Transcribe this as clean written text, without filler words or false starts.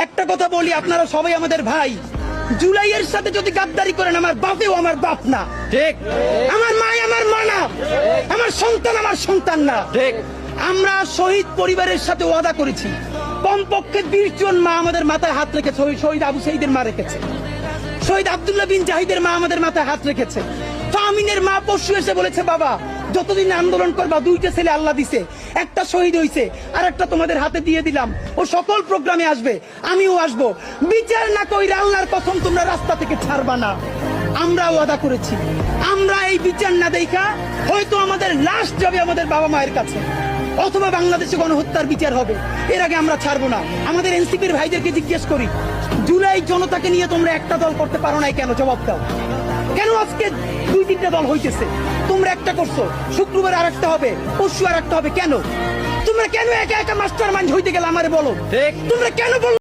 একটা কথা বলি, আপনারা সবাই আমাদের ভাই। জুলাইয়ের সাথে যদি গাদ্দারি করেন, আমার বাপেও আমার বাপ না, ঠিক। আমার মা আমার মা না, আমার সন্তান আমার সন্তান না, ঠিক। আমরা শহীদ পরিবারের সাথে ওয়াদা করেছি, কমপক্ষে 20 জন মা আমাদের মাথায় হাত রেখেছে। শহীদ আবু সাঈদের মা রেখেছে, শহীদ আব্দুল্লাহ বিন জাহিদের মা আমাদের মাথায় হাত রেখেছে। ফাহমিনের মা পরশু এসে বলেছে, বাবা যতদিন আন্দোলন করবা, 2টা ছেলে আল্লাহ দিছে, একটা শহীদ হইছে আর একটা তোমাদের হাতে দিয়ে দিলাম, ও সকল প্রোগ্রামে আসবে, আমিও আসবো। বিচার না কইরা আল্লাহর কসম তোমরা রাস্তা থেকে ছাড়বা না। আমরা ওয়াদা করেছি, আমরা এই বিচার না দেখা হয়তো আমাদের লাশ যাবে আমাদের বাবা মায়ের কাছে, অথবা বাংলাদেশে গণহত্যার বিচার হবে, এর আগে আমরা ছাড়বো না। আমাদের এনসিপির ভাইদেরকে জিজ্ঞেস করি, জুলাই জনতাকে নিয়ে তোমরা একটা দল করতে পারো নাই কেন? জবাব দাও। কেন আজকে 2-3টা দল হইতেছে? তোমরা একটা করছো, শুক্রবার আর একটা হবে, পরশু আর একটা হবে, কেন? তোমরা কেন একা একা মাস্টার মাইন্ড হইতে গেলে আমারে বলো, ঠিক। তোমরা কেন বলো?